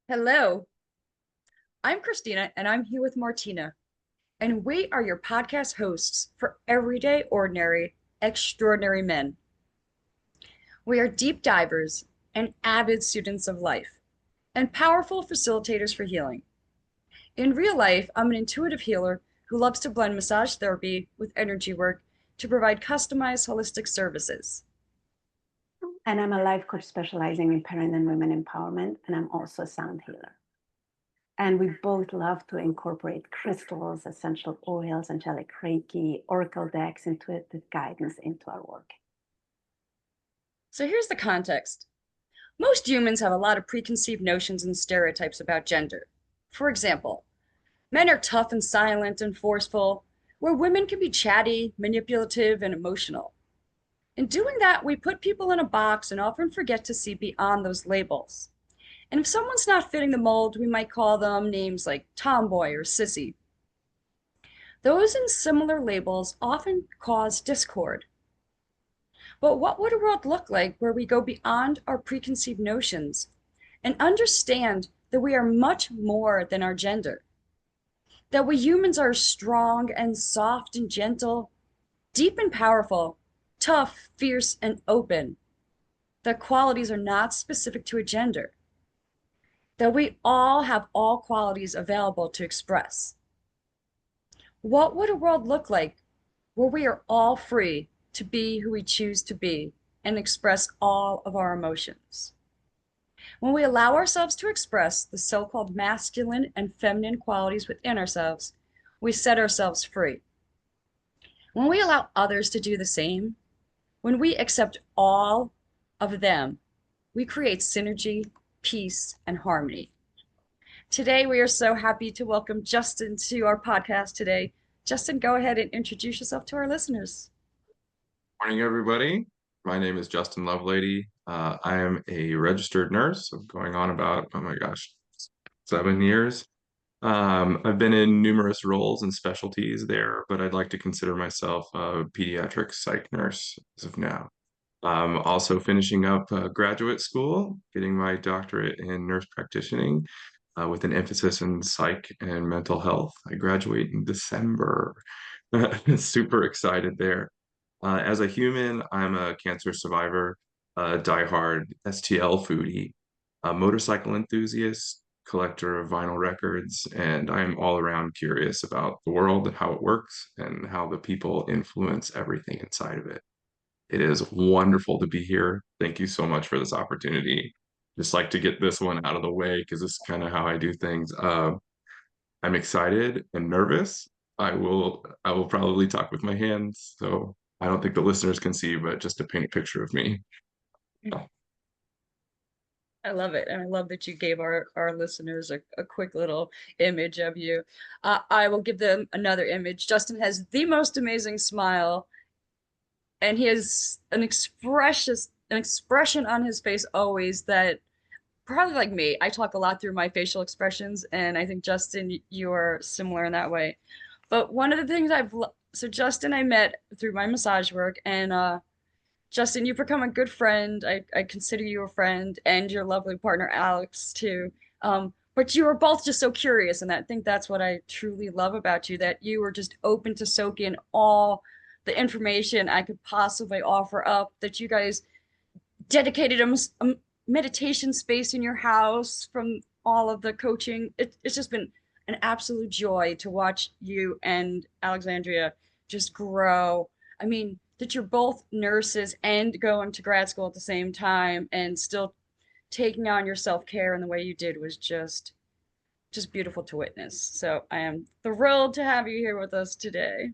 Hello, I'm Christina and I'm here with Martina, and we are your podcast hosts for Everyday Ordinary Extraordinary Men. We are deep divers and avid students of life and powerful facilitators for healing. In real life, I'm an intuitive healer who loves to blend massage therapy with energy work to provide customized holistic services. And I'm a life coach specializing in parent and women empowerment, and I'm also a sound healer. And we both love to incorporate crystals, essential oils, angelic Reiki, oracle decks, intuitive guidance into our work. So here's the context. Most humans have a lot of preconceived notions and stereotypes about gender. For example, men are tough and silent and forceful, where women can be chatty, manipulative, and emotional. In doing that, we put people in a box and often forget to see beyond those labels. And if someone's not fitting the mold, we might call them names like tomboy or sissy. Those and similar labels often cause discord. But what would a world look like where we go beyond our preconceived notions and understand that we are much more than our gender? That we humans are strong and soft and gentle, deep and powerful, tough, fierce, and open. That qualities are not specific to a gender. That we all have all qualities available to express. What would a world look like where we are all free to be who we choose to be and express all of our emotions? When we allow ourselves to express the so-called masculine and feminine qualities within ourselves, we set ourselves free. When we allow others to do the same, when we accept all of them, we create synergy, peace, and harmony. Today, we are so happy to welcome Justin to our podcast today. Justin, go ahead and introduce yourself to our listeners. Morning, everybody. My name is Justin Lovelady. I am a registered nurse. I'm going on about, oh my gosh, 7 years. I've been in numerous roles and specialties there, but I'd like to consider myself a pediatric psych nurse as of now. I'm also finishing up graduate school, getting my doctorate in nurse practitioning with an emphasis in psych and mental health. I graduate in December. Super excited there. As a human, I'm a cancer survivor, a diehard STL foodie, a motorcycle enthusiast, collector of vinyl records, and I'm all around curious about the world and how it works and how the people influence everything inside of it. It is wonderful to be here. Thank you so much for this opportunity. Just like to get this one out of the way because this is kind of how I do things. I'm excited and nervous. I will probably talk with my hands, so I don't think the listeners can see, but just to paint a picture of me. I love it. And I love that you gave our listeners a quick little image of you. I will give them another image. Justin has the most amazing smile, and he has an expression on his face always that probably like me, I talk a lot through my facial expressions, and I think Justin, you are similar in that way. But one of the things so Justin I met through my massage work, and Justin, you've become a good friend. I consider you a friend, and your lovely partner Alex too. But you were both just so curious, and I think that's what I truly love about you, that you were just open to soak in all the information I could possibly offer up, that you guys dedicated a meditation space in your house from all of the coaching. It's just been an absolute joy to watch you and Alexandria just grow. I mean, that you're both nurses and going to grad school at the same time and still taking on your self-care in the way you did was just beautiful to witness. So I am thrilled to have you here with us today.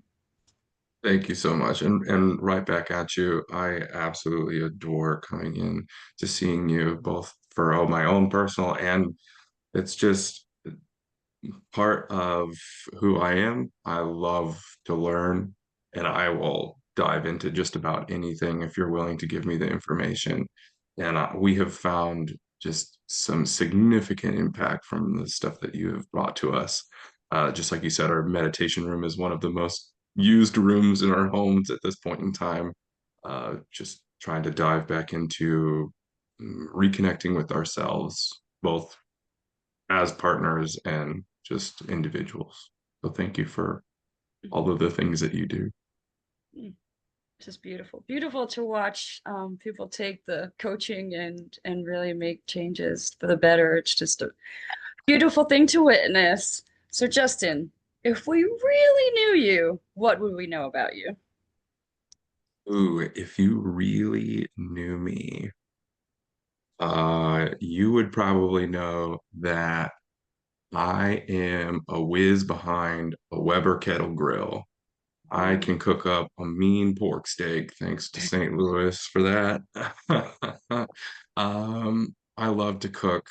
Thank you so much. And right back at you. I absolutely adore coming in to seeing you both for my own personal and it's just part of who I am. I love to learn and I will dive into just about anything if you're willing to give me the information. And we have found just some significant impact from the stuff that you have brought to us. Just like you said, our meditation room is one of the most used rooms in our homes at this point in time. Just trying to dive back into reconnecting with ourselves, both as partners and just individuals. So thank you for all of the things that you do. Mm. It's just beautiful. Beautiful to watch people take the coaching and really make changes for the better. It's just a beautiful thing to witness. So Justin, if we really knew you, what would we know about you? Ooh, if you really knew me, you would probably know that I am a whiz behind a Weber kettle grill. I Mm. can cook up a mean pork steak, thanks to St. Louis for that. I love to cook.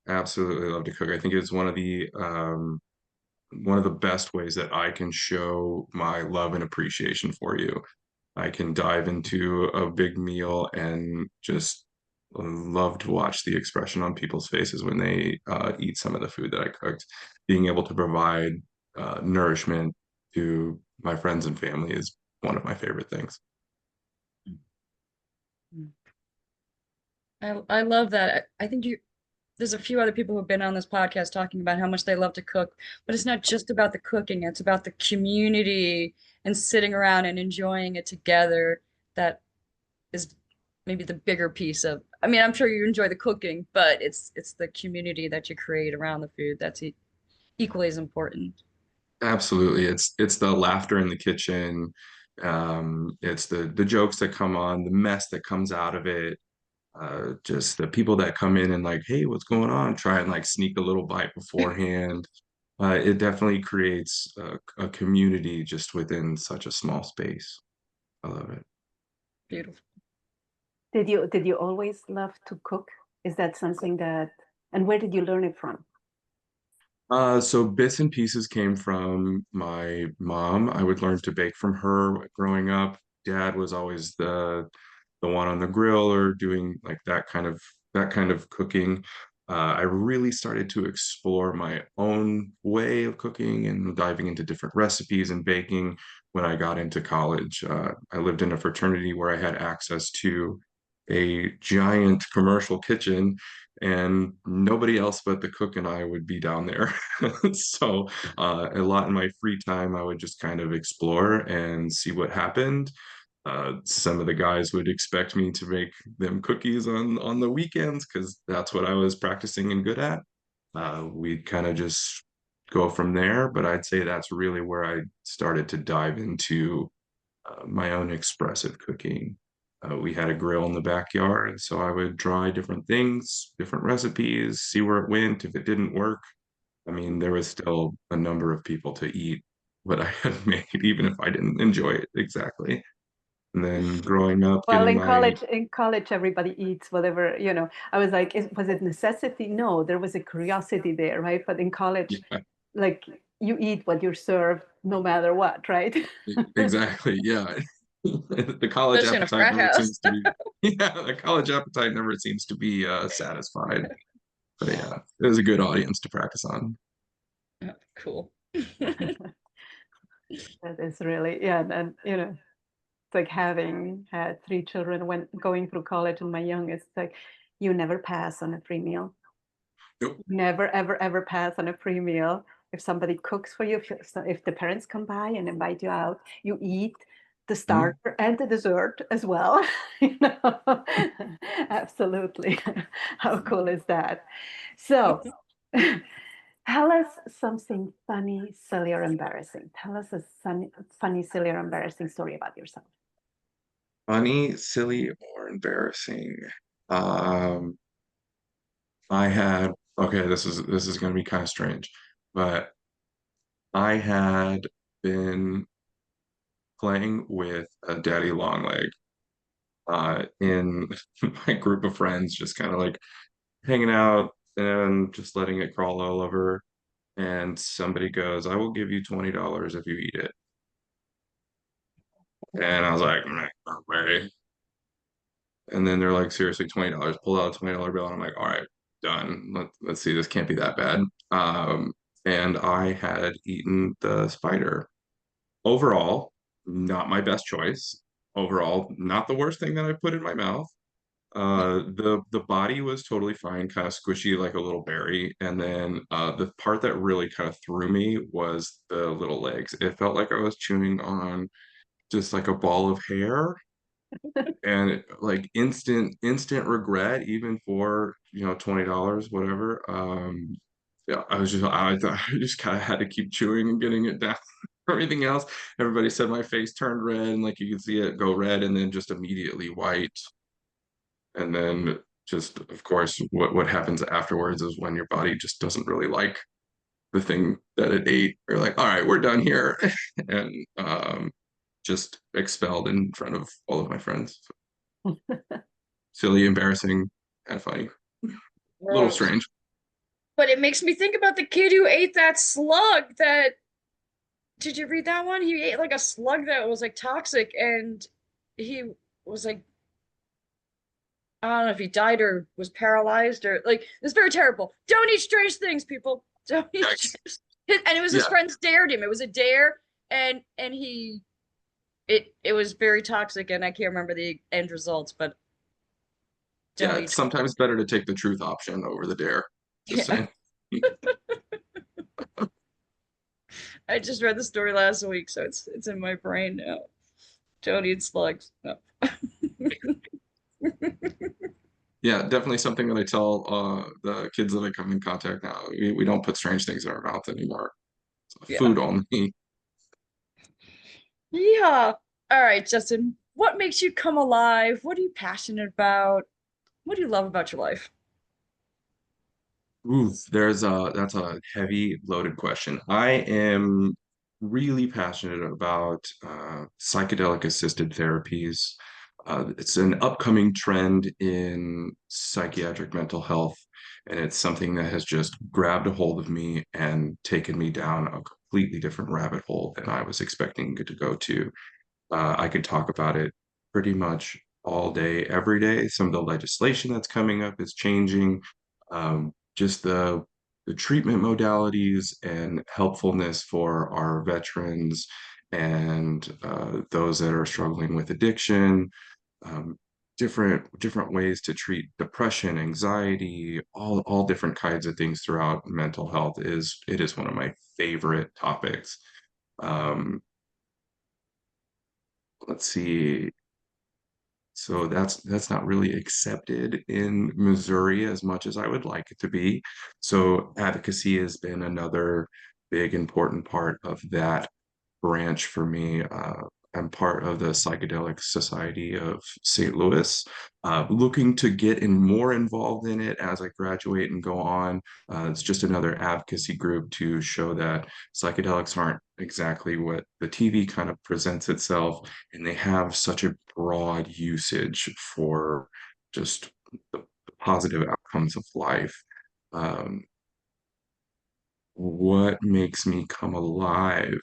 Absolutely love to cook. I think it's one of the best ways that I can show my love and appreciation for you. I can dive into a big meal and just love to watch the expression on people's faces when they eat some of the food that I cooked. Being able to provide nourishment to my friends and family is one of my favorite things. I love that. I think there's a few other people who've been on this podcast talking about how much they love to cook, but it's not just about the cooking, it's about the community and sitting around and enjoying it together. That is maybe the bigger piece of, I mean, I'm sure you enjoy the cooking, but it's the community that you create around the food that's equally as important. Absolutely. It's the laughter in the kitchen. It's the jokes that come on, the mess that comes out of it. Just the people that come in and like, hey, what's going on? Try and like sneak a little bite beforehand. It definitely creates a community just within such a small space. I love it. Beautiful. Did you always love to cook? Is that something that, and where did you learn it from? So bits and pieces came from my mom. I would learn to bake from her growing up. Dad was always the one on the grill or doing like that kind of cooking. I really started to explore my own way of cooking and diving into different recipes and baking when I got into college. I lived in a fraternity where I had access to a giant commercial kitchen and nobody else but the cook and I would be down there. So a lot in my free time, I would just kind of explore and see what happened. Some of the guys would expect me to make them cookies on the weekends because that's what I was practicing and good at. We'd kind of just go from there, but I'd say that's really where I started to dive into my own expressive cooking. We had a grill in the backyard, so I would try different things, different recipes, see where it went. If it didn't work, I mean, there was still a number of people to eat what I had made, even if I didn't enjoy it exactly. And then growing up, Well, getting in my, college, in college, everybody eats whatever, I was like, was it necessity? No, there was a curiosity there, right? But in college, yeah, like you eat what you're served no matter what, right? exactly, yeah. The college Especially in a appetite frat never house. seems to be, yeah, the college appetite never seems to be satisfied. But yeah, it was a good audience to practice on. Oh, cool. That is really, yeah, and it's like having had three children when going through college, and my youngest, like you never pass on a free meal. Nope. Never, ever, ever pass on a free meal. If somebody cooks for you, if the parents come by and invite you out, you eat the Mhm. starter and the dessert as well. You know? Absolutely. How cool is that? So, tell us something funny, silly, or embarrassing. Tell us a funny, silly, or embarrassing story about yourself. Funny, silly, or embarrassing. Um, I had okay, this is gonna be kind of strange, but I had been playing with a daddy long leg in my group of friends, just kind of like hanging out and just letting it crawl all over. And somebody goes, I will give you $20 if you eat it. And I was like, no way. And then they're like, seriously, $20. Pull out a $20 bill. And I'm like, all right, done. Let's see. This can't be that bad. And I had eaten the spider. Overall, not my best choice. Overall, not the worst thing that I put in my mouth. The body was totally fine, kind of squishy like a little berry. And then the part that really kind of threw me was the little legs. It felt like I was chewing on just like a ball of hair, and like instant regret, even for $20, whatever. Yeah, I just kind of had to keep chewing and getting it down. Everything else, everybody said my face turned red, and like you could see it go red and then just immediately white. And then just of course what happens afterwards is when your body just doesn't really like the thing that it ate. You're like, all right, we're done here. And just expelled in front of all of my friends. Silly, embarrassing, and funny. A little Gross. strange. But it makes me think about the kid who ate that slug that, did you read that one? He ate like a slug that was like toxic and he was like, I don't know if he died or was paralyzed or like it's very terrible. Don't eat strange things, people. Don't eat Yikes. and it was his Yeah, friends dared him. It was a dare and he it was very toxic and I can't remember the end results, but don't yeah. It's eat. sometimes better to take the truth option over the dare. Just Yeah. saying. I just read the story last week, so it's in my brain now. Don't eat slugs. No. Yeah, definitely something that I tell the kids that I come in contact now. We don't put strange things in our mouth anymore. Yeah. Food only. Yeah. All right, Justin. What makes you come alive? What are you passionate about? What do you love about your life? Oof, that's a heavy loaded question. I am really passionate about psychedelic assisted therapies. It's an upcoming trend in psychiatric mental health, and it's something that has just grabbed a hold of me and taken me down a completely different rabbit hole than I was expecting to go to. I could talk about it pretty much all day, every day. Some of the legislation that's coming up is changing. Just the treatment modalities and helpfulness for our veterans and those that are struggling with addiction. Um, different ways to treat depression, anxiety, all different kinds of things throughout mental health is one of my favorite topics. Um, let's see. So that's not really accepted in Missouri as much as I would like it to be. So advocacy has been another big important part of that branch for me. I'm part of the Psychedelic Society of St. Louis, looking to get more involved in it as I graduate and go on. It's just another advocacy group to show that psychedelics aren't exactly what the TV kind of presents itself, and they have such a broad usage for just the positive outcomes of life. Um, what makes me come alive?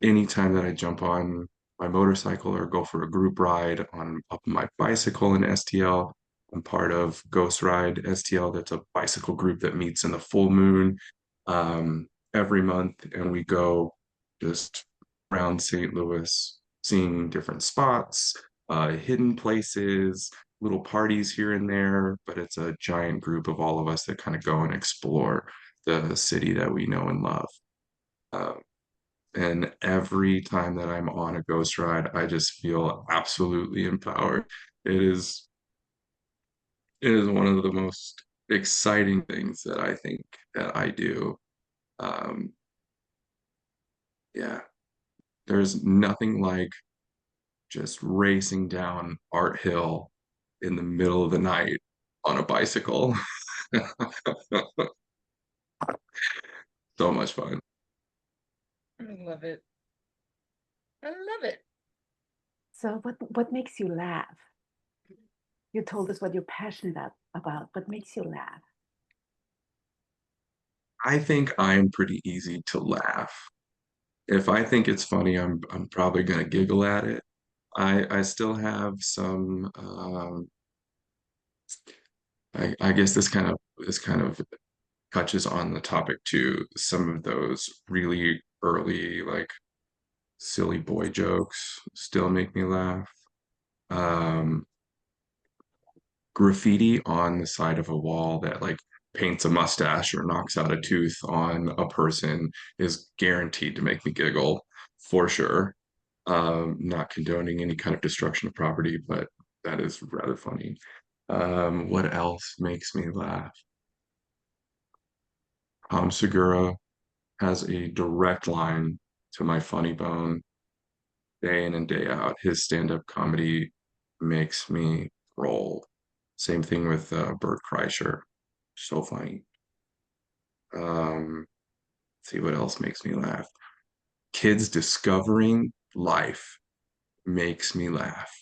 Anytime that I jump on my motorcycle or go for a group ride on up my bicycle in STL. I'm part of Ghost Ride STL. That's a bicycle group that meets in the full moon um, every month, and we go just around St. Louis, seeing different spots, hidden places, little parties here and there. But it's a giant group of all of us that kind of go and explore the city that we know and love. Uh, and every time that I'm on a ghost ride, I just feel absolutely empowered. It is it is one of the most exciting things that I think that I do. Um, yeah, there's nothing like just racing down Art Hill in the middle of the night on a bicycle. So much fun. I love it. I love it. So what makes you laugh? You told us what you're passionate about. What makes you laugh? I think I'm pretty easy to laugh. If I think it's funny, I'm probably gonna giggle at it. I still have some I guess this kind of touches on the topic too. Some of those really early like silly boy jokes still make me laugh. Um graffiti on the side of a wall that like paints a mustache or knocks out a tooth on a person is guaranteed to make me giggle for sure. Not condoning any kind of destruction of property, but that is rather funny. What else makes me laugh? Tom Segura has a direct line to my funny bone day in and day out. His stand-up comedy makes me roll. Same thing with Bert Kreischer. So funny. See what else makes me laugh. Kids discovering life makes me laugh.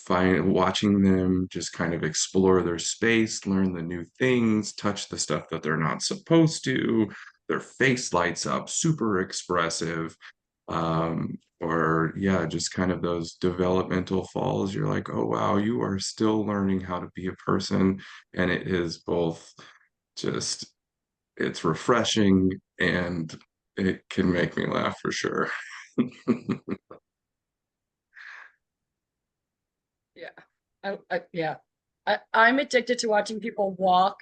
Watching them just kind of explore their space, learn the new things, touch the stuff that they're not supposed to. Their face lights up, super expressive. Or yeah, just kind of those developmental falls. You're like, oh wow, you are still learning how to be a person. And it is both just, it's refreshing and it can make me laugh for sure. Yeah. Yeah. I'm addicted to watching people walk.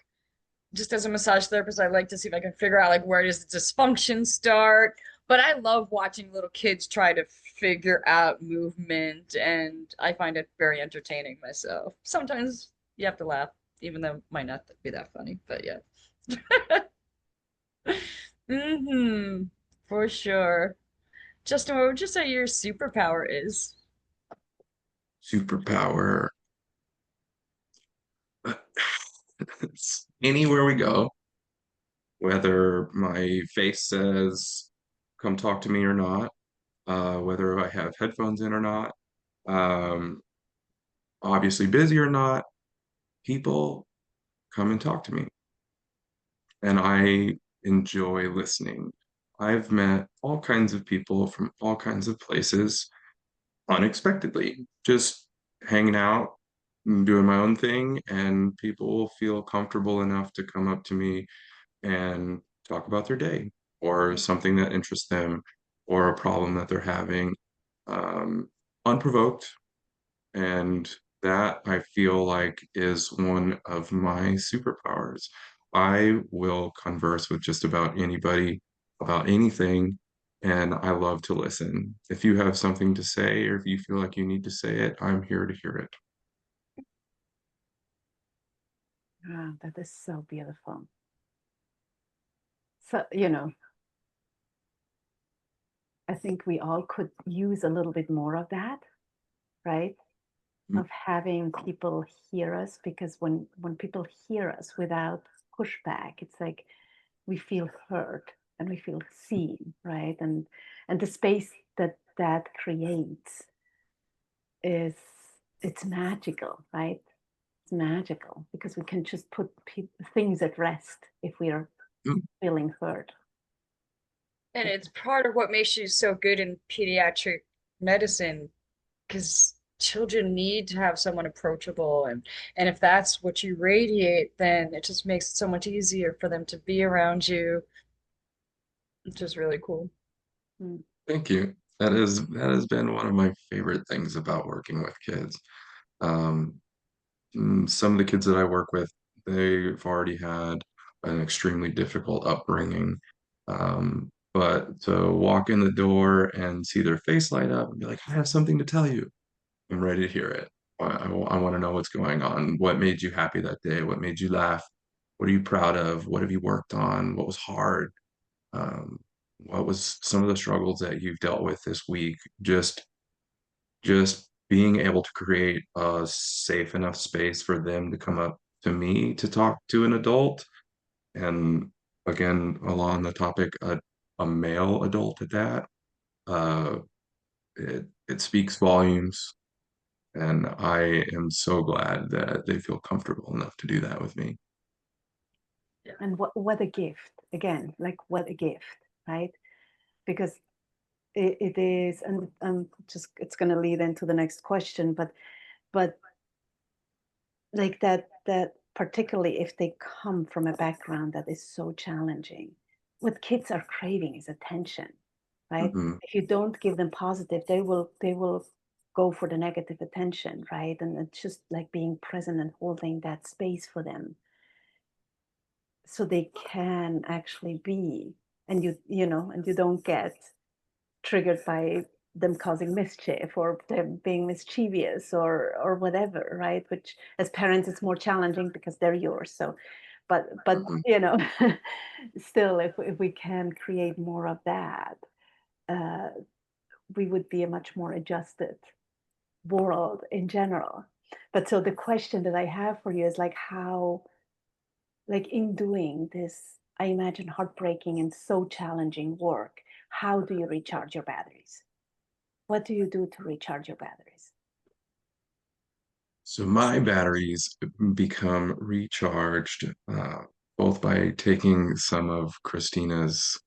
Just as a massage therapist, I like to see if I can figure out like where does the dysfunction start. But I love watching little kids try to figure out movement, and I find it very entertaining myself. Sometimes you have to laugh, even though it might not be that funny, but yeah. Mm-hmm. For sure. Justin, what would you say your superpower is? Superpower. Anywhere we go, whether my face says, come talk to me or not, whether I have headphones in or not, um, obviously busy or not, people come and talk to me. And I enjoy listening. I've met all kinds of people from all kinds of places unexpectedly, just hanging out, doing my own thing, and people feel comfortable enough to come up to me and talk about their day or something that interests them or a problem that they're having, um, unprovoked. And that I feel like is one of my superpowers. I will converse with just about anybody about anything, and I love to listen. If you have something to say or if you feel like you need to say it, I'm here to hear it. Wow, that is so beautiful. So, you know, I think we all could use a little bit more of that, right? Mm. Of having people hear us, because when people hear us without pushback, it's like we feel heard and we feel seen, right? And the space that that creates is, it's magical, right? It's magical because we can just put things at rest if we are Mm. feeling heard. And it's part of what makes you so good in pediatric medicine, because children need to have someone approachable, and if that's what you radiate, then it just makes it so much easier for them to be around you, which is really cool. Mm. Thank you. That has been one of my favorite things about working with kids. Um, some of the kids that I work with, they've already had an extremely difficult upbringing. But to walk in the door and see their face light up and be like, I have something to tell you. I'm ready to hear it. I want to know what's going on. What made you happy that day? What made you laugh? What are you proud of? What have you worked on? What was hard? Um, what was some of the struggles that you've dealt with this week? Just being able to create a safe enough space for them to come up to me to talk to an adult. And again, along the topic, a male adult at that, uh, it speaks volumes. And I am so glad that they feel comfortable enough to do that with me. Yeah. And what a gift, again, like what a gift, right? Because it is, and just, it's going to lead into the next question, but like that particularly if they come from a background that is so challenging, what kids are craving is attention, right? Mhm. If you don't give them positive, they will go for the negative attention, right? And it's just like being present and holding that space for them so they can actually be, and you know, and you don't get triggered by them causing mischief or them being mischievous or whatever, right? Which as parents it's more challenging because they're yours. So but Mhm. you know, still if we can create more of that, uh, we would be a much more adjusted world in general. But so the question that I have for you is like how, like in doing this, I imagine heartbreaking and so challenging work, how do you recharge your batteries? What do you do to recharge your batteries? So my batteries become recharged both by taking some of Christina's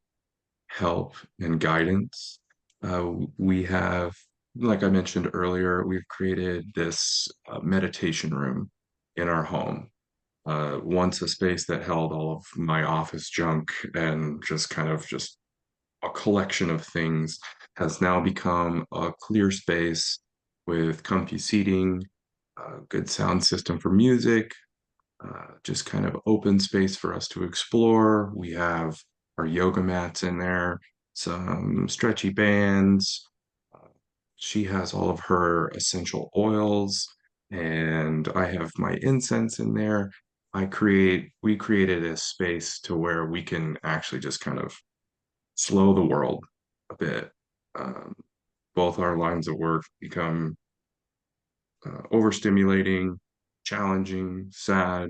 help and guidance. We have, like I mentioned earlier, we've created this meditation room in our home. Once a space that held all of my office junk and just kind of just a collection of things has now become a clear space with comfy seating, a good sound system for music, just kind of open space for us to explore. We have our yoga mats in there, some stretchy bands. Uh, she has all of her essential oils, and I have my incense in there. We created a space to where we can actually just kind of slow the world a bit. Um, both our lines of work become overstimulating, challenging, sad,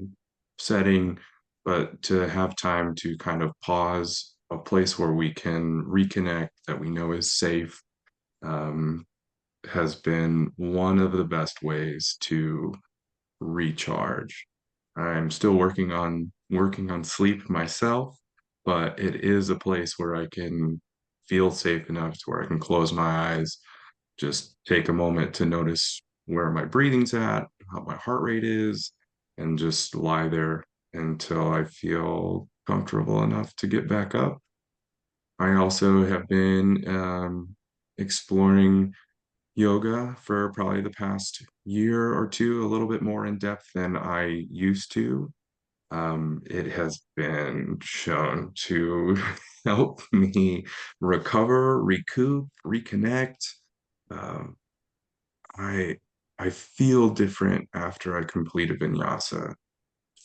upsetting, but to have time to kind of pause, a place where we can reconnect that we know is safe, um, has been one of the best ways to recharge. I'm still working on sleep myself, but it is a place where I can feel safe enough to where I can close my eyes, just take a moment to notice where my breathing's at, how my heart rate is, and just lie there until I feel comfortable enough to get back up. I also have been exploring yoga for probably the past year or two, a little bit more in depth than I used to. It has been shown to help me recover, recoup, reconnect. Um, I I feel different after I complete a vinyasa.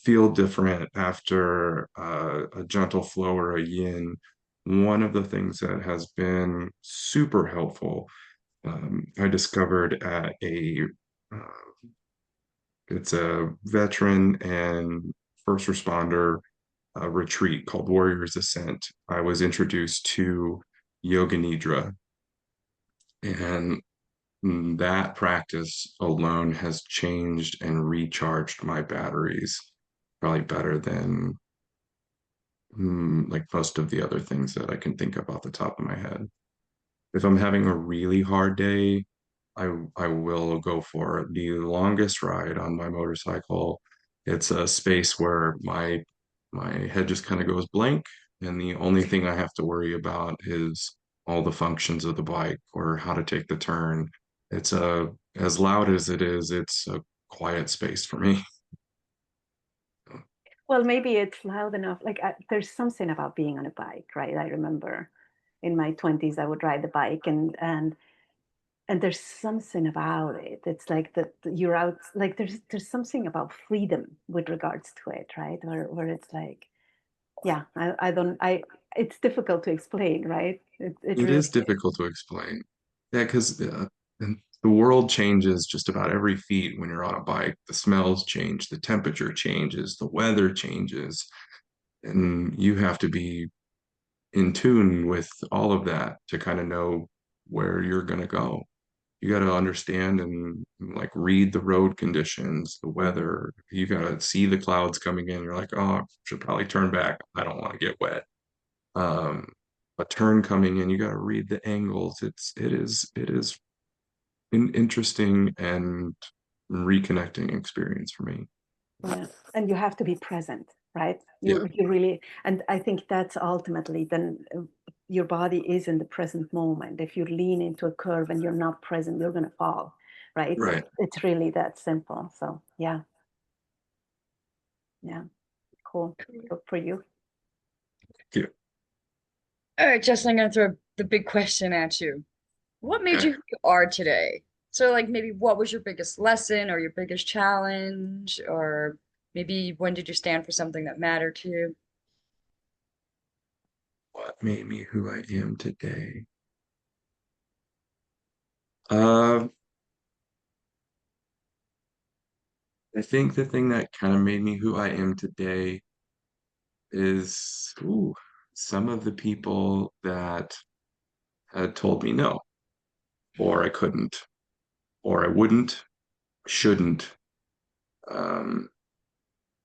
Feel different after a gentle flow or a yin. One of the things that has been super helpful, I discovered at uh, it's a veteran and first responder retreat called Warriors Ascent. I was introduced to Yoga Nidra, and that practice alone has changed and recharged my batteries probably better than like most of the other things that I can think of off the top of my head. If I'm having a really hard day, I will go for the longest ride on my motorcycle. It's a space where my head just kind of goes blank, and the only thing I have to worry about is all the functions of the bike or how to take the turn. It's a as loud as it is, it's a quiet space for me. Well, maybe it's loud enough. Like there's something about being on a bike, right? I remember in my 20s I would ride the bike and there's something about it. It's like that you're out, like there's something about freedom with regards to it, right? Where it's like, yeah, I don't I it's difficult to explain, right? It It really is difficult to explain. Yeah, because the world changes just about every feet when you're on a bike. The smells change, the temperature changes, the weather changes, and you have to be in tune with all of that to kind of know where you're going to go. You got to understand and like read the road conditions, the weather. You got to see the clouds coming in. You're like, oh, I should probably turn back. I don't want to get wet. Um, a turn coming in, you got to read the angles. It is an interesting and reconnecting experience for me. Yeah. And you have to be present, right? Yeah, You really, and I think that's ultimately then your body is in the present moment. If you lean into a curve and you're not present, you're going to fall. right? Right. It's really that simple. So yeah, yeah, cool. Good for you. Thank you. All right, Justin, I'm gonna throw the big question at you. What made Okay. you who you are today? So, like, maybe what was your biggest lesson or your biggest challenge, or maybe when did you stand for something that mattered to you? What made me who I am today? Um, I think the thing that kind of made me who I am today is some of the people that had told me no, or I couldn't, or I wouldn't, shouldn't. Um,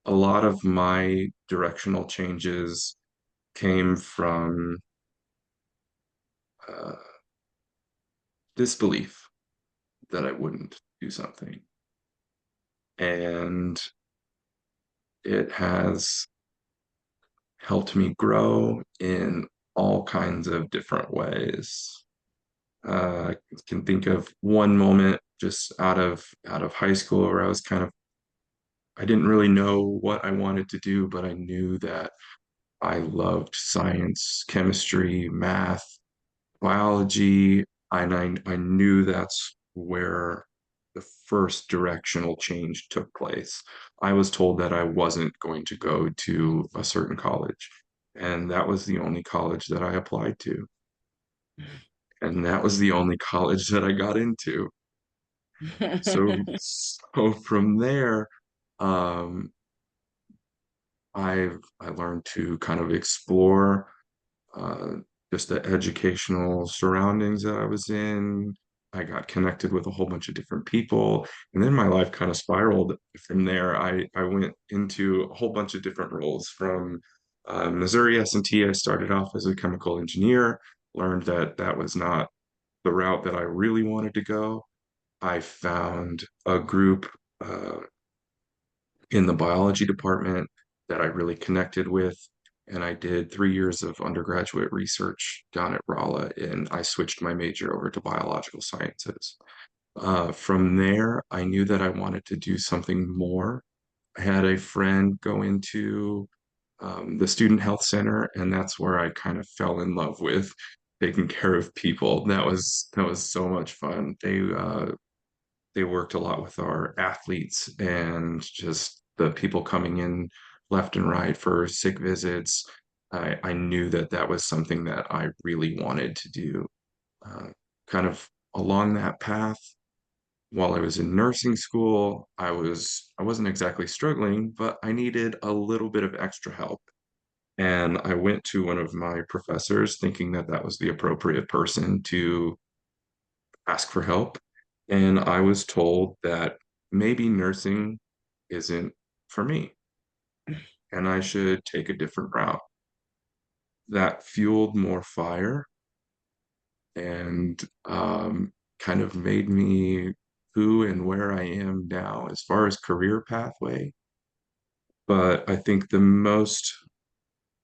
a lot of my directional changes came from uh, disbelief that I wouldn't do something. And it has helped me grow in all kinds of different ways. I can think of one moment just out of high school where I didn't really know what I wanted to do, but I knew that I loved science, chemistry, math, biology, and I knew that's where the first directional change took place. I was told that I wasn't going to go to a certain college, and that was the only college that I applied to. And that was the only college that I got into. So from there, um, I learned to kind of explore uh, just the educational surroundings that I was in. I got connected with a whole bunch of different people, and then my life kind of spiraled from there. I went into a whole bunch of different roles. From Missouri S&T, I started off as a chemical engineer, learned that that was not the route that I really wanted to go. I found a group in the biology department that I really connected with. And I did 3 years of undergraduate research down at Rolla, and I switched my major over to biological sciences. From there, I knew that I wanted to do something more. I had a friend go into the student health center, and that's where I kind of fell in love with taking care of people. That was so much fun. They worked a lot with our athletes and just the people coming in left and right for sick visits. I knew that that was something that I really wanted to do. Uh, kind of along that path, while I was in nursing school, I wasn't exactly struggling, but I needed a little bit of extra help. And I went to one of my professors thinking that that was the appropriate person to ask for help. And I was told that maybe nursing isn't for me and I should take a different route. That fueled more fire and kind of made me who and where I am now as far as career pathway. But I think the most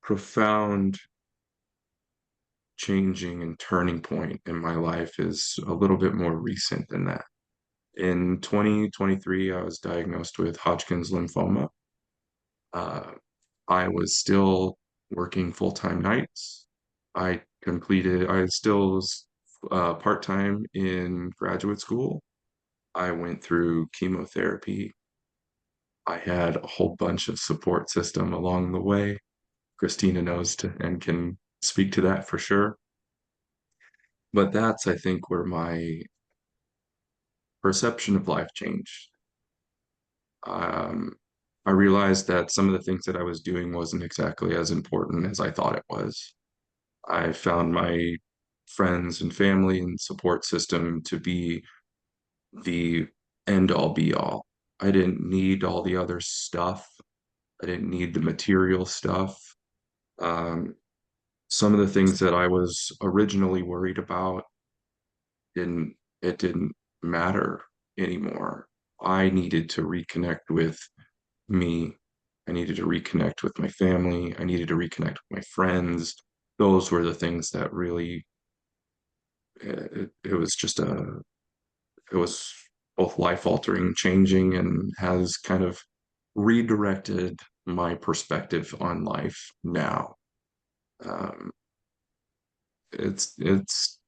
profound changing and turning point in my life is a little bit more recent than that. In 2023, I was diagnosed with Hodgkin's lymphoma. Uh, I was still working full-time nights. I still was part-time in graduate school. I went through chemotherapy. I had a whole bunch of support system along the way. Christina knows and can speak to that for sure. But that's, I think, where my perception of life changed. Um, I realized that some of the things that I was doing wasn't exactly as important as I thought it was. I found my friends and family and support system to be the end all be all. I didn't need all the other stuff. I didn't need the material stuff. Um, some of the things that I was originally worried about didn't matter anymore. I needed to reconnect with me. I needed to reconnect with my family. I needed to reconnect with my friends. Those were the things that really, it was just it was both life-altering, changing, and has kind of redirected my perspective on life now. Um, it's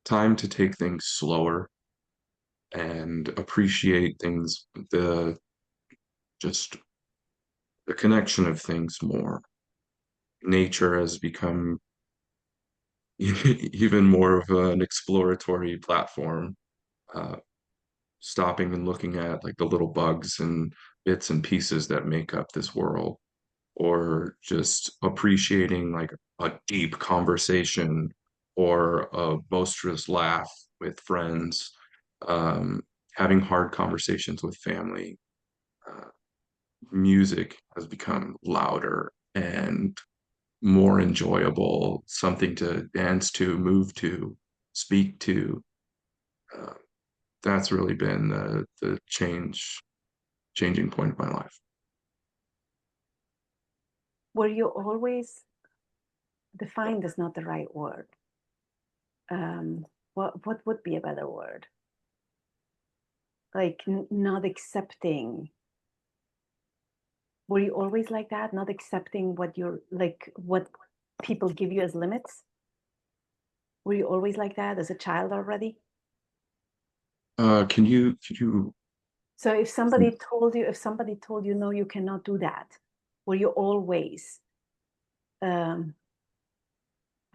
time to take things slower and appreciate things, the just the connection of things more. Nature has become even more of an exploratory platform. Uh, Stopping and looking at like the little bugs and bits and pieces that make up this world, or just appreciating like a deep conversation or a boisterous laugh with friends, um, having hard conversations with family. Uh, Music has become louder and more enjoyable, something to dance to, move to, speak to. Uh, that's really been the changing point of my life. Were you always defined is not the right word. What would be a better word? Like not accepting. Were you always like that? Not accepting what you're like, what people give you as limits? Were you always like that as a child already? Could you So if somebody told you, no, you cannot do that, were you always, um,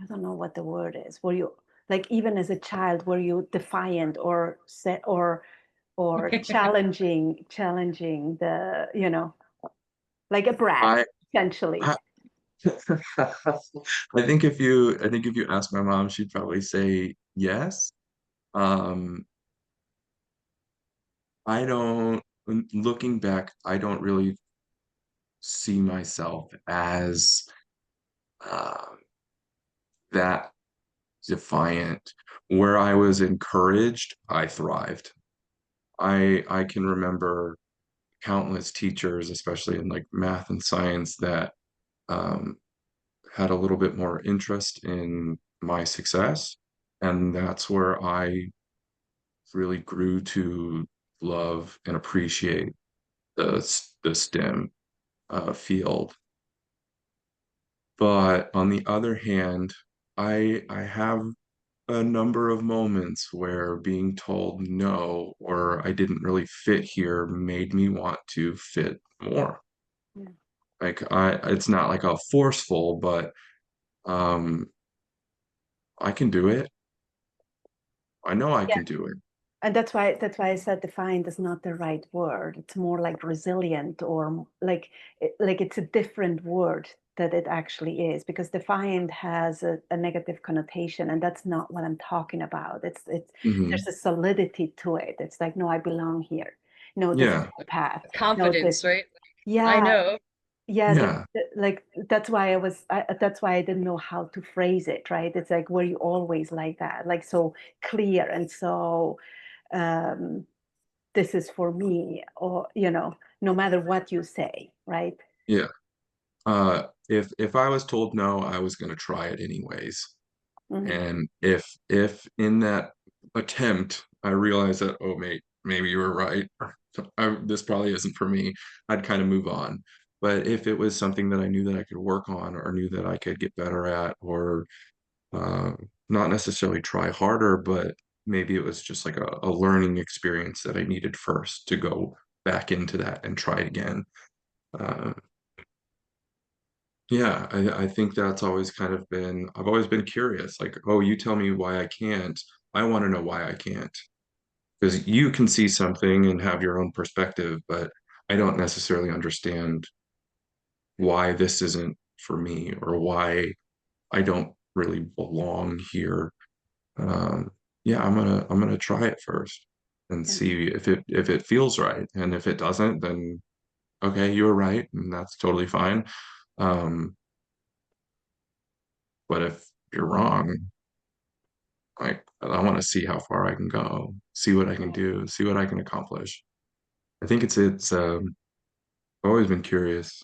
I don't know what the word is. Were you like even as a child, were you defiant or set or challenging the, like a brat, I essentially? I I think if you ask my mom, she'd probably say yes. Um, I don't, looking back, I don't really see myself as uh, that defiant. Where I was encouraged, I thrived. I can remember countless teachers, especially in like math and science, that um, had a little bit more interest in my success. And that's where I really grew to love and appreciate the STEM field. But on the other hand, I have a number of moments where being told no or I didn't really fit here made me want to fit more. Yeah. Like it's not like a forceful, but um, I can do it. I know I can do it. And that's why I said defiant is not the right word. It's more like resilient or like like it's a different word that it actually is, because defiant has a negative connotation, and that's not what I'm talking about. It's Hmm. there's a solidity to it. It's like, no, I belong here. No, this is Yeah, the path. No, this, Confidence, right? I yeah, know. yeah, yeah. like that's why I didn't know how to phrase it, right? It's like, were you always like that? Like so clear and so um, this is for me, or no matter what you say, right? Yeah. If I was told no, I was going to try it anyways. Hmm. And if in that attempt I realized that, oh mate, maybe you were right, this probably isn't for me, I'd kind of move on. But if it was something that I knew that I could work on or knew that I could get better at, or uh, not necessarily try harder, but maybe it was just like a learning experience that I needed first to go back into that and try again. Uh, Yeah, I think that's always kind of been, I've always been curious, like, oh, you tell me why I can't. I want to know why I can't. Because you can see something and have your own perspective, but I don't necessarily understand why this isn't for me or why I don't really belong here. Um, yeah, I'm gonna try it first and Yeah. see if it feels right. And if it doesn't, then okay, you were right, and that's totally fine. Um, but if you're wrong, like I want to see how far I can go, see what I can do, see what I can accomplish. I think it's I've always been curious.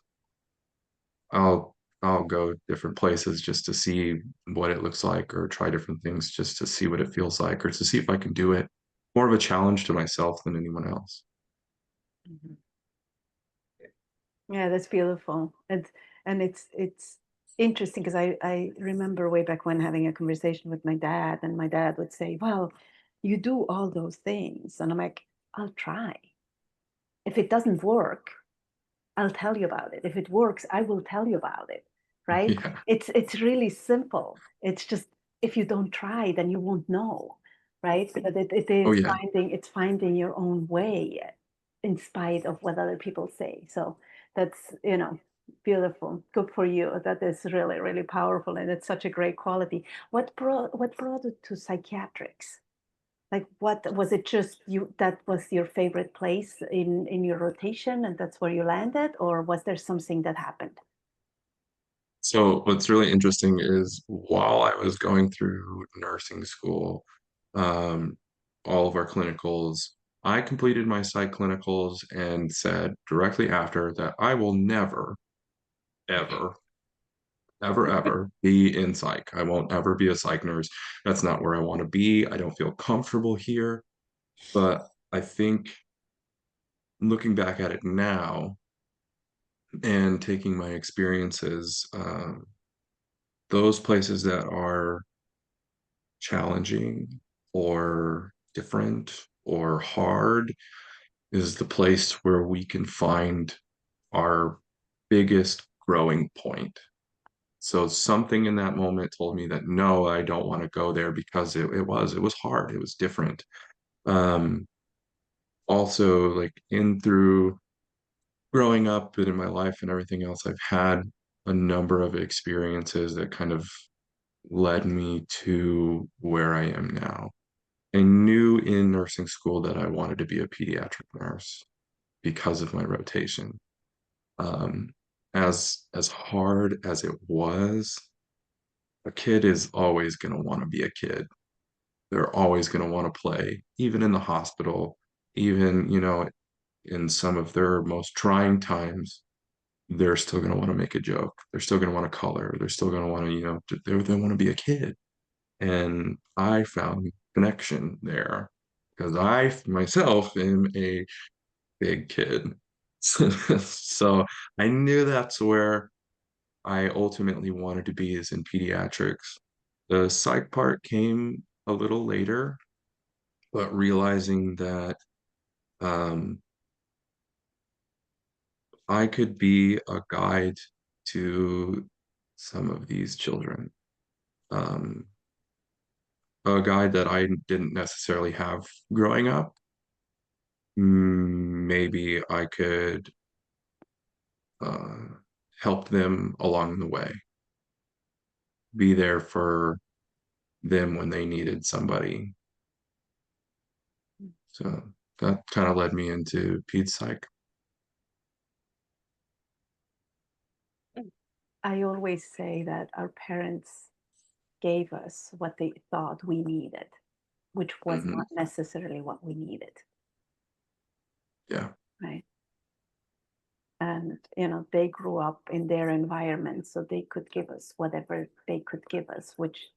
I'll go different places just to see what it looks like or try different things just to see what it feels like or to see if I can do it. more of a challenge to myself than anyone else. Mhm. Yeah, that's beautiful. And it's interesting because I remember way back when having a conversation with my dad, and my dad would say, "Well, you do all those things," and I'm like, "I'll try. If it doesn't work, I'll tell you about it. If it works, I will tell you about it." Right? Yeah. It's really simple. It's just if you don't try, then you won't know, right? But it Oh is yeah. finding your own way in spite of what other people say. So that's, beautiful. Good for you. That is really, really powerful. And it's such a great quality. What brought it to psychiatrics? Like what was it just you that was your favorite place in your rotation and that's where you landed, or was there something that happened? So what's really interesting is while I was going through nursing school, um, all of our clinicals, I completed my psych clinicals and said directly after that I will never, ever, ever be in psych. I won't ever be a psych nurse. That's not where I want to be. I don't feel comfortable here. But I think looking back at it now and taking my experiences, those places that are challenging or different or hard is the place where we can find our biggest growing point. So something in that moment told me that no, I don't want to go there because it was hard. It was different. Um, Also like in through growing up and in my life and everything else, I've had a number of experiences that kind of led me to where I am now. I knew in nursing school that I wanted to be a pediatric nurse because of my rotation. Um, as hard as it was, a kid is always going to want to be a kid. They're always going to want to play, even in the hospital, even, in some of their most trying times, they're still going to want to make a joke. They're still going to want to color. They're still going to want to, they want to be a kid. And I found connection there because I myself am a big kid. So I knew that's where I ultimately wanted to be is in pediatrics. The psych part came a little later, but realizing that um, I could be a guide to some of these children. Um, a guide that I didn't necessarily have growing up. Maybe I could uh, help them along the way, be there for them when they needed somebody. So that kind of led me into ped psych. I always say that our parents gave us what they thought we needed, which was Hmm. not necessarily what we needed, Yeah. right? And they grew up in their environment, so they could give us whatever they could give us, which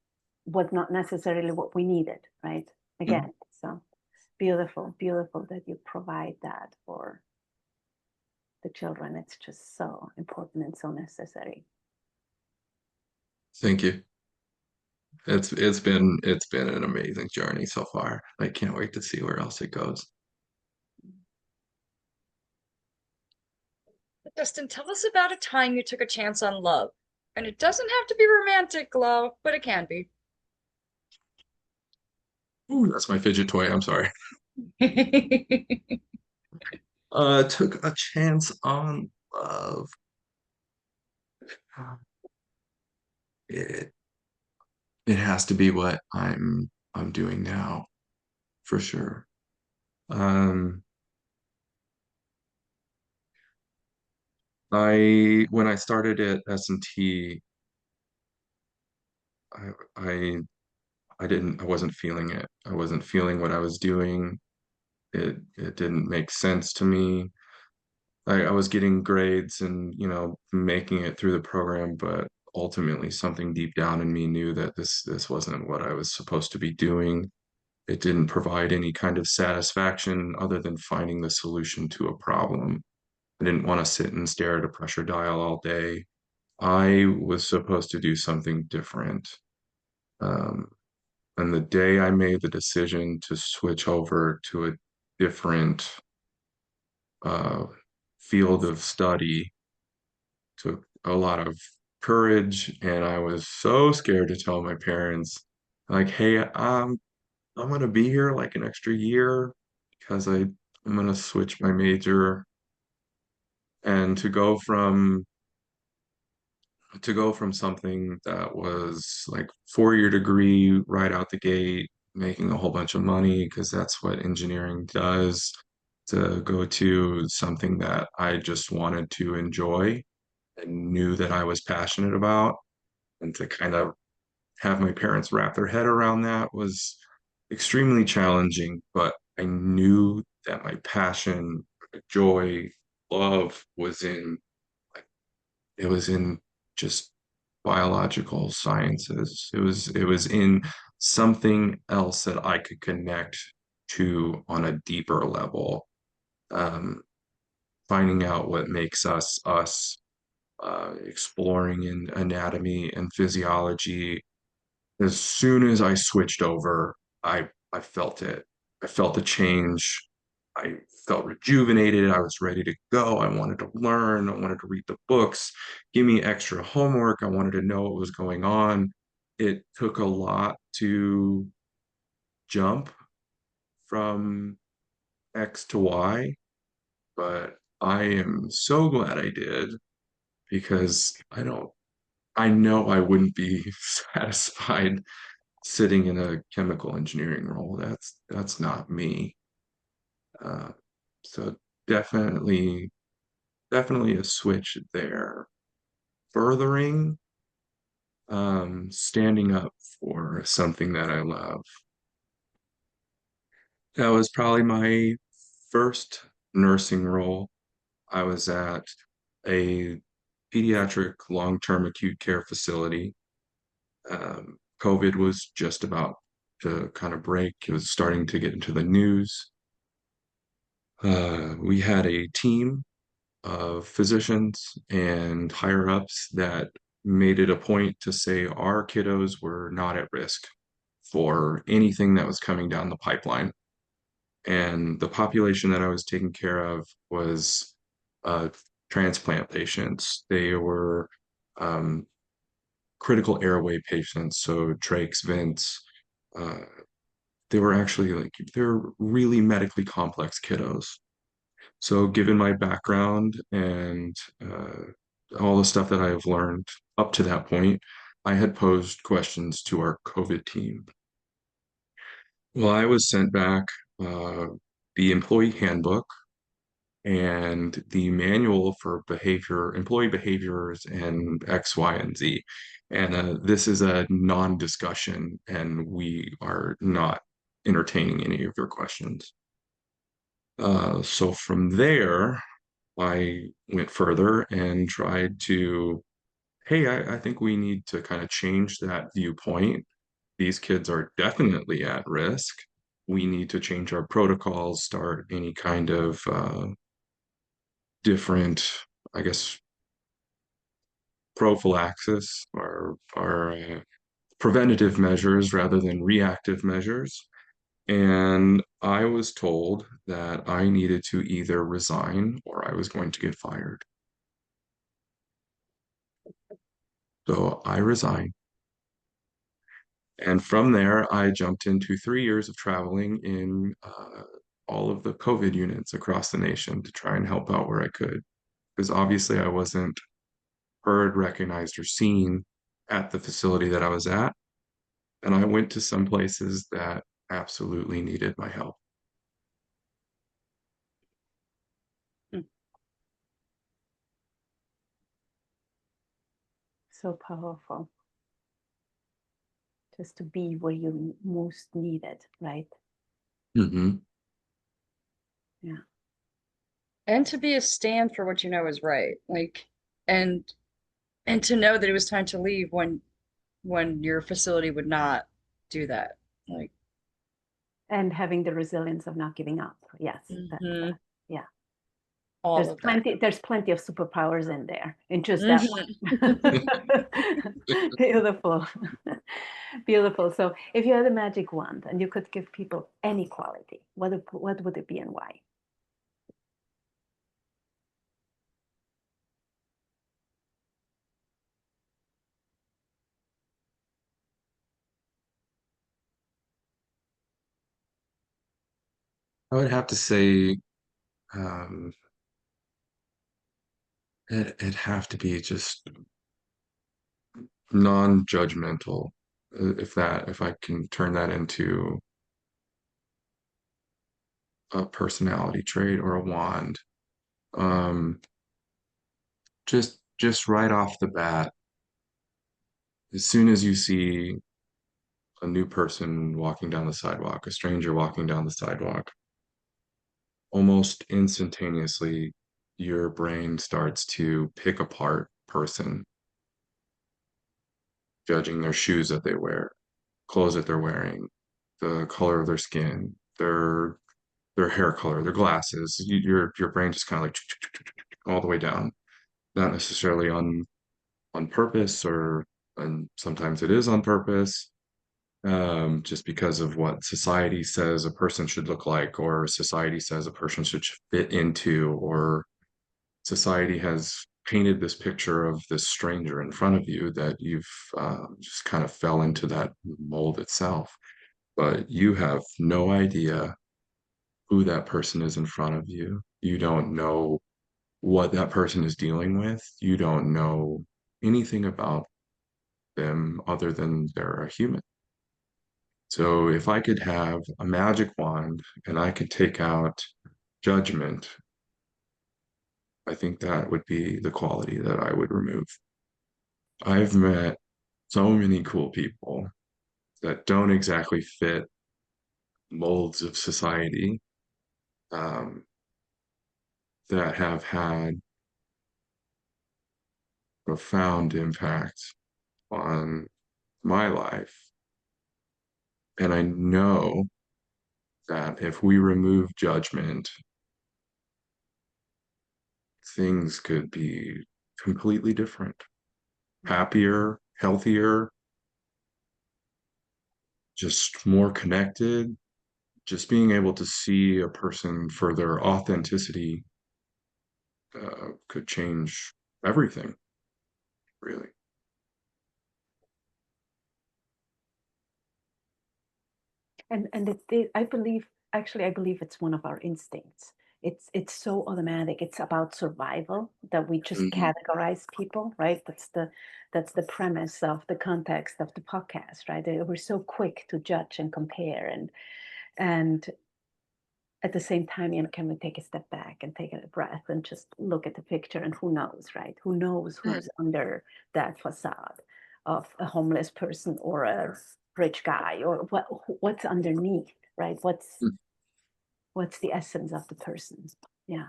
was not necessarily what we needed, right? Mhm. Again, so beautiful, beautiful that you provide that for the children. It's just so important and so necessary. Thank you. It's been an amazing journey so far. I can't wait to see where else it goes. Justin, tell us about a time you took a chance on love. And it doesn't have to be romantic love, but it can be. Ooh, that's my fidget toy. I'm sorry. Took a chance on love. It it has to be what I'm doing now for sure. Um, when I started at S&T, I I I wasn't feeling it. I wasn't feeling what I was doing. It didn't make sense to me. I was getting grades and, making it through the program, but ultimately something deep down in me knew that this wasn't what I was supposed to be doing. it didn't provide any kind of satisfaction other than finding the solution to a problem. I didn't want to sit and stare at a pressure dial all day. I was supposed to do something different. Um, and the day I made the decision to switch over to a different uh, field of study, took a lot of courage, and I was so scared to tell my parents, like, hey, I'm gonna be here like an extra year because I'm gonna switch my major, and to go from something that was like 4-year degree right out the gate, making a whole bunch of money because that's what engineering does, to go to something that I just wanted to enjoy and knew that I was passionate about, and to kind of have my parents wrap their head around that was extremely challenging, but I knew that my passion, joy, love was in just biological sciences. It was in something else that I could connect to on a deeper level. Um, Finding out what makes us us, exploring in anatomy and physiology. As soon as I switched over, I felt it. I felt the change. I felt rejuvenated. I was ready to go. I wanted to learn. I wanted to read the books, give me extra homework. I wanted to know what was going on. It took a lot to jump from X to Y, but I am so glad I did because I know I wouldn't be satisfied sitting in a chemical engineering role. That's not me. Uh, so definitely, definitely a switch there. Furthering, standing up for something that I love. That was probably my first nursing role. I was at a pediatric long-term acute care facility. COVID was just about to kind of break. It was starting to get into the news. We had a team of physicians and higher ups that made it a point to say our kiddos were not at risk for anything that was coming down the pipeline. And the population that I was taking care of was uh, transplant patients. They were um, critical airway patients, so trachs, vents. Uh, they were actually they're really medically complex kiddos. So, given my background and all the stuff that I have learned up to that point, I had posed questions to our COVID team. Well, I was sent back uh, the employee handbook and the manual for employee behaviors, and X, Y, and Z. And this is a non-discussion, and we are not entertaining any of your questions. So from there, I went further and tried to, hey, I think we need to kind of change that viewpoint. These kids are definitely at risk. We need to change our protocols, start any kind of different, I guess, prophylaxis or preventative measures rather than reactive measures. And I was told that I needed to either resign or I was going to get fired. So I resigned. And from there, I jumped into 3 years of traveling in all of the COVID units across the nation to try and help out where I could. Because obviously, I wasn't heard, recognized, or seen at the facility that I was at. And I went to some places that absolutely needed my help. Mm. So powerful. Just to be where you most need it, right? Mm-hmm. Yeah. And to be a stand for what you know is right. Like, and and to know that it was time to leave when your facility would not do that. Like, And having the resilience of not giving up. Yes. Mhm. Yeah. All of that. There's plenty of superpowers in there, in just that Mhm. one. Beautiful. Beautiful. So if you had a magic wand and you could give people any quality, what would it be and why? I would have to say, um, it'd have to be just non-judgmental. If I can turn that into a personality trait or a wand, um, just right off the bat, as soon as you see a new person walking down the sidewalk, a stranger walking down the sidewalk, almost instantaneously, your brain starts to pick apart person, judging their shoes that they wear, clothes that they're wearing, the color of their skin, their hair color, their glasses. Your brain just kind of like all the way down, not necessarily on purpose, or and sometimes it is on purpose, just because of what society says a person should look like, or society says a person should fit into, or society has painted this picture of this stranger in front of you that you've just kind of fell into that mold itself. But you have no idea who that person is in front of you. You don't know what that person is dealing with. You don't know anything about them other than they're a human. So if I could have a magic wand and I could take out judgment, I think that would be the quality that I would remove. I've met so many cool people that don't exactly fit molds of society, um, that have had profound impact on my life. And I know that if we remove judgment, things could be completely different, happier, healthier, just more connected. Just being able to see a person for their authenticity could change everything, really. I believe, actually, I believe it's one of our instincts. It's so automatic. It's about survival that we just Mhm. categorize people, right? That's the premise of the context of the podcast, right? We're so quick to judge and compare, and at the same time, can we take a step back and take a breath and just look at the picture, and who knows, right? Who knows who's under that facade of a homeless person or a rich guy, or what's underneath, right? What's the essence of the person? Yeah.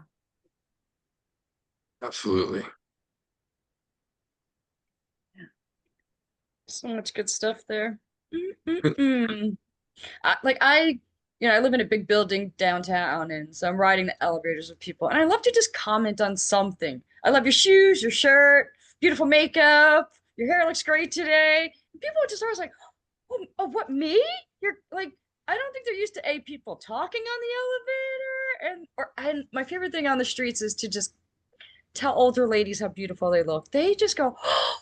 Absolutely. Yeah. So much good stuff there. Mm-mm-mm. I live in a big building downtown, and so I'm riding the elevators with people, and I love to just comment on something. I love your shoes, your shirt, beautiful makeup, your hair looks great today. And people are just always like, oh, what, me? You're like, I don't think they're used to people talking on the elevator, and my favorite thing on the streets is to just tell older ladies how beautiful they look. They just go, oh,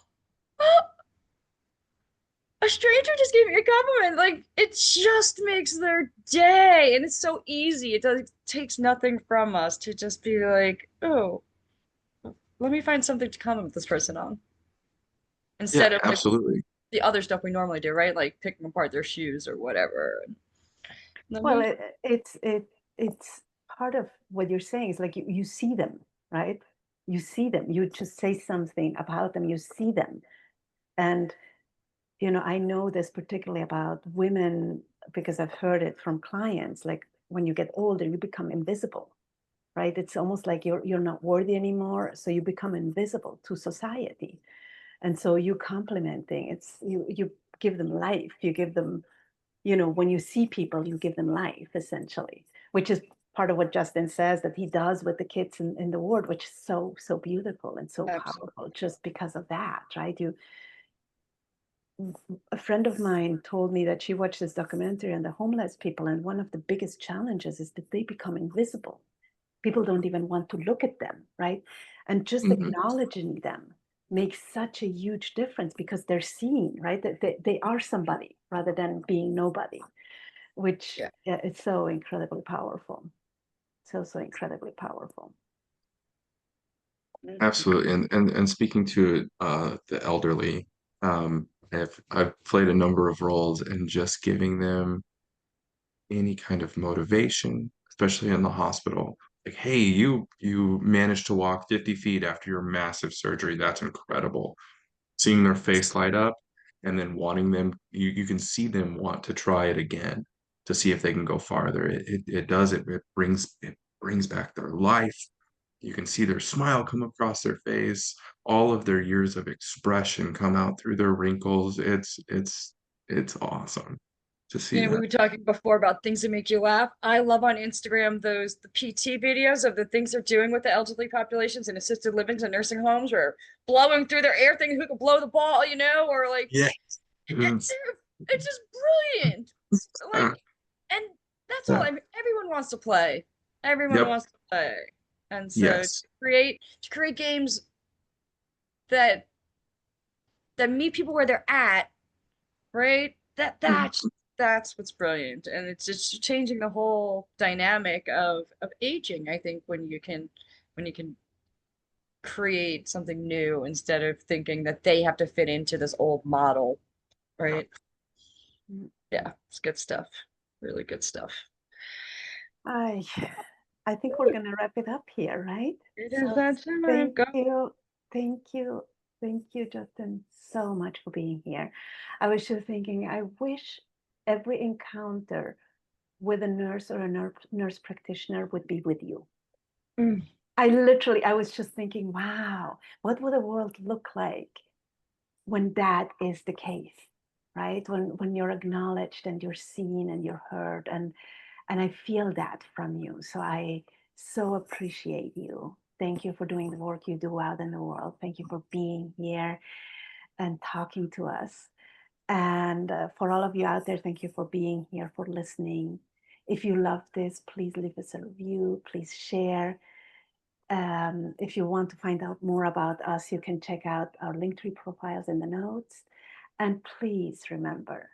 a stranger just gave me a compliment. Like, it just makes their day. And it's so easy. It takes nothing from us to just be like, oh, let me find something to compliment this person on. Yeah, Instead of like absolutely. the other stuff we normally do, right? Like picking apart their shoes or whatever. And let Well, me it's part of what you're saying is like you see them, right? You see them. You just say something about them. You see them, and I know this particularly about women because I've heard it from clients. Like when you get older, you become invisible, right? It's almost like you're not worthy anymore, so you become invisible to society. And so you complimenting, it's you give them life, you give them when you see people, you give them life, essentially, which is part of what Justin says that he does with the kids in the ward, which is so, so beautiful and so Absolutely. powerful just because of that, right? A friend of mine told me that she watched this documentary on the homeless people, and one of the biggest challenges is that they become invisible. People don't even want to look at them, right? And just Mhm. acknowledging them makes such a huge difference because they're seen, right? That they are somebody rather than being nobody, which Yeah. yeah, it's so incredibly powerful. So, so incredibly powerful. Absolutely. And speaking to the elderly, I've played a number of roles in just giving them any kind of motivation, especially in the hospital. Like, hey, you managed to walk 50 feet after your massive surgery. That's incredible. Seeing their face light up and then wanting them, you can see them want to try it again to see if they can go farther. It does it brings back their life. You can see their smile come across their face, all of their years of expression come out through their wrinkles. It's awesome to see We that. were talking before about things that make you laugh. I love on Instagram the PT videos of the things they're doing with the elderly populations in assisted livings and nursing homes, or blowing through their air thing, who can blow the ball, or like Yeah. it's it's just brilliant. Uh, Like, and that's all. yeah. I mean, everyone wants to play. Everyone Yep. wants to play, and so Yes. to create games that meet people where they're at, right? That's what's brilliant, and it's just changing the whole dynamic of aging. I think when you can create something new instead of thinking that they have to fit into this old model, right? Yeah, it's good stuff. Really good stuff. I I think we're gonna wrap it up here, right? It is So that time. thank Go. you, thank you, thank you, Justin, so much for being here. I was just thinking, I wish every encounter with a nurse or a nurse practitioner would be with you. Mm. I was just thinking, wow, what would the world look like when that is the case, right? When you're acknowledged and you're seen and you're heard, and I feel that from you. So I so appreciate you. Thank you for doing the work you do out in the world. Thank you for being here and talking to us. And for all of you out there, thank you for being here, for listening. If you love this, please leave us a review, please share. If you want to find out more about us, you can check out our Linktree profiles in the notes. And please remember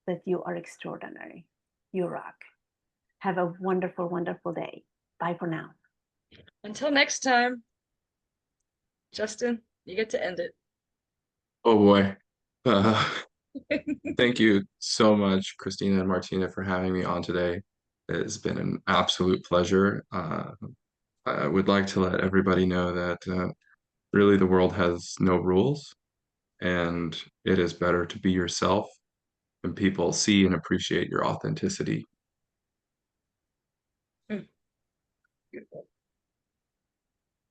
that you are extraordinary. You rock. Have a wonderful, wonderful day. Bye for now. Until next time, Justin, you get to end Oh boy. Uh, it. Thank you so much, Christina and Martina, for having me on today. It has been an absolute pleasure. I would like to let everybody know that really the world has no rules, and it is better to be yourself, and people see and appreciate your authenticity. Mm, beautiful.